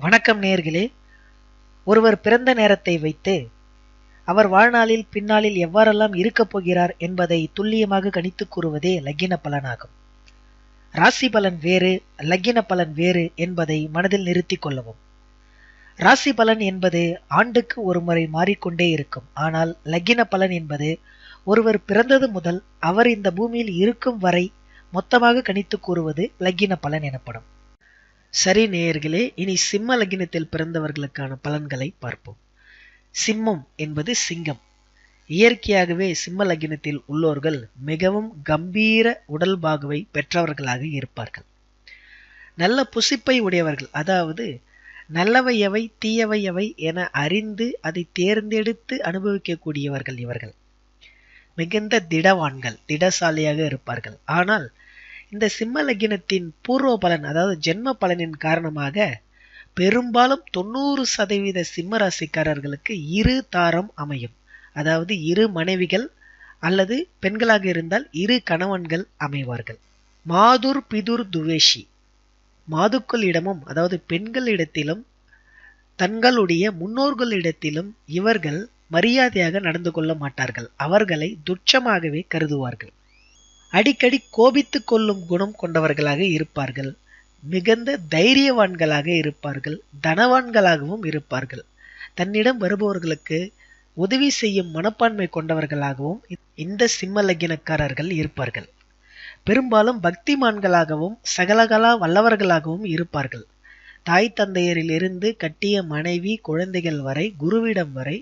வணக்கம் நேயர்களே. ஒருவர் பிறந்த நேரத்தை வைத்து அவர் வாழ்நாளில் பின்னாளில் எவ்வாறெல்லாம் இருக்கப் போகிறார் என்பதை துல்லியமாக கணித்துக் கூறுவதே லக்கின பலனாகும். ராசி பலன் வேறு, லக்கின பலன் வேறு என்பதை மனதில் நிறுத்திக் கொள்ளவும். ராசி பலன் என்பது ஆண்டுக்கு ஒரு முறை மாறிக்கொண்டே இருக்கும். ஆனால் லக்கின பலன் என்பது ஒருவர் பிறந்தது முதல் அவர் இந்த பூமியில் இருக்கும் வரை மொத்தமாக கணித்துக் கூறுவது லக்கின பலன் எனப்படும். சரி நேயர்களே, இனி சிம்ம லக்கினத்தில் பிறந்தவர்களுக்கான பலன்களை பார்ப்போம். சிம்மம் என்பது சிங்கம். இயற்கையாகவே சிம்ம லக்கினத்தில் உள்ளோர்கள் மிகவும் கம்பீர உடல் பாகுவை பெற்றவர்களாக இருப்பார்கள். நல்ல புசிப்பை உடையவர்கள், அதாவது நல்லவை எவை தீயவை எவை என அறிந்து அதை தேர்ந்தெடுத்து அனுபவிக்கக்கூடியவர்கள் இவர்கள். மிகுந்த திடவான்கள், திடசாலியாக இருப்பார்கள். ஆனால் இந்த சிம்ம லக்கினத்தின் பூர்வ பலன், அதாவது ஜென்ம பலனின் காரணமாக பெரும்பாலும் 90% சிம்ம ராசிக்காரர்களுக்கு இரு தாரம் அமையும். அதாவது இரு மனைவிகள் அல்லது பெண்களாக இருந்தால் இரு கணவன்கள் அமைவார்கள். மாதுர் பிதுர் துவேஷி, மாதுக்களிடமும் அதாவது பெண்களிடத்திலும் தங்களுடைய முன்னோர்களிடத்திலும் இவர்கள் மரியாதையாக நடந்து கொள்ள மாட்டார்கள். அவர்களை துச்சமாகவே கருதுவார்கள். அடிக்கடி கோபித்துக் கொள்ளும் குணம் கொண்டவர்களாக இருப்பார்கள். மிகுந்த தைரியவான்களாக இருப்பார்கள். தனவான்களாகவும் இருப்பார்கள். தன்னிடம் வருபவர்களுக்கு உதவி செய்யும் மனப்பான்மை கொண்டவர்களாகவும் இந்த சிம்ம லக்கினக்காரர்கள் இருப்பார்கள். பெரும்பாலும் பக்திமான்களாகவும் சகலகலா வல்லவர்களாகவும் இருப்பார்கள். தாய் தந்தையரில் இருந்து கட்டிய மனைவி குழந்தைகள் வரை, குருவிடம் வரை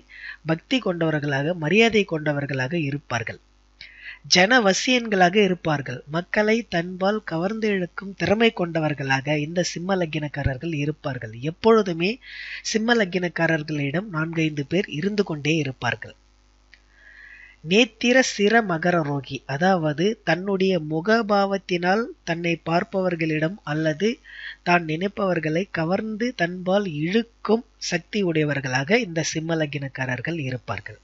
பக்தி கொண்டவர்களாக, மரியாதை கொண்டவர்களாக இருப்பார்கள். ஜனவசியன்களாக இருப்பார்கள். மக்களை தன்பால் கவர்ந்து இழுக்கும் திறமை கொண்டவர்களாக இந்த சிம்ம லக்கினக்காரர்கள் இருப்பார்கள். எப்பொழுதுமே சிம்ம லக்கினக்காரர்களிடம் 4-5 பேர் இருந்து கொண்டே இருப்பார்கள். நேத்திர சிர மகர ரோகி, அதாவது தன்னுடைய முகபாவத்தினால் தன்னை பார்ப்பவர்களிடம் அல்லது தான் நினைப்பவர்களை கவர்ந்து தன்பால் இழுக்கும் சக்தி உடையவர்களாக இந்த சிம்ம லக்கினக்காரர்கள் இருப்பார்கள்.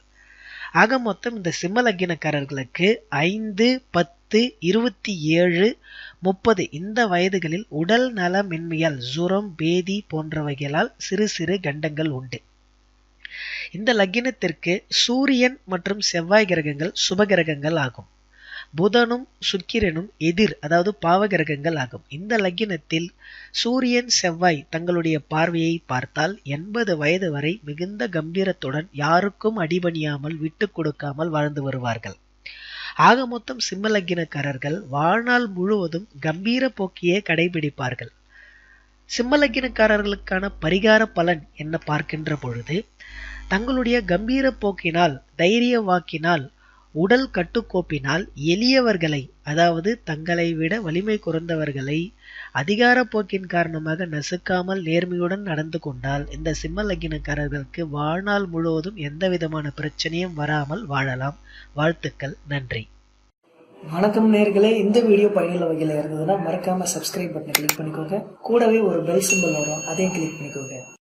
ஆக மொத்தம் இந்த சிம்ம லக்கினக்காரர்களுக்கு 5, 10, 27, 30 இந்த வயதுகளில் உடல் நலமின்மையால் ஜுரம், பேதி போன்றவைகளால் சிறு சிறு கண்டங்கள் உண்டு. இந்த லக்கினத்திற்கு சூரியன் மற்றும் செவ்வாய் கிரகங்கள் சுபகிரகங்கள் ஆகும். புதனும் சுக்கிரனும் எதிர், அதாவது பாவகிரகங்கள் ஆகும். இந்த லக்கினத்தில் சூரியன் செவ்வாய் தங்களுடைய பார்வையை பார்த்தால் 80 வயது வரை மிகுந்த கம்பீரத்துடன் யாருக்கும் அடிபணியாமல் விட்டு கொடுக்காமல் வாழ்ந்து வருவார்கள். ஆக மொத்தம் சிம்ம லக்கினக்காரர்கள் வாழ்நாள் முழுவதும் கம்பீர போக்கியே கடைபிடிப்பார்கள். சிம்ம லக்கினக்காரர்களுக்கான பரிகார பலன் என்ன பார்க்கின்ற பொழுது, தங்களுடைய கம்பீர போக்கினால், தைரிய வாக்கினால், உடல் கட்டுக்கோப்பினால் எளியவர்களை, அதாவது தங்களை விட வலிமை குறைந்தவர்களை அதிகார போக்கின் காரணமாக நசுக்காமல் நேர்மையுடன் நடந்து கொண்டால் இந்த சிம்ம லக்கினக்காரர்களுக்கு வாழ்நாள் முழுவதும் எந்த விதமான பிரச்சனையும் வராமல் வாழலாம். வாழ்த்துக்கள், நன்றி. வணக்கம் நேயர்களே, இந்த வீடியோ பயனுள்ள வகையில் இருந்ததுன்னா மறக்காம சப்ஸ்கிரைப் பட்டனை கிளிக் பண்ணிக்கோங்க. கூடவே ஒரு பெல் சிம்பல் வரும், அதையும் கிளிக் பண்ணிக்கோங்க.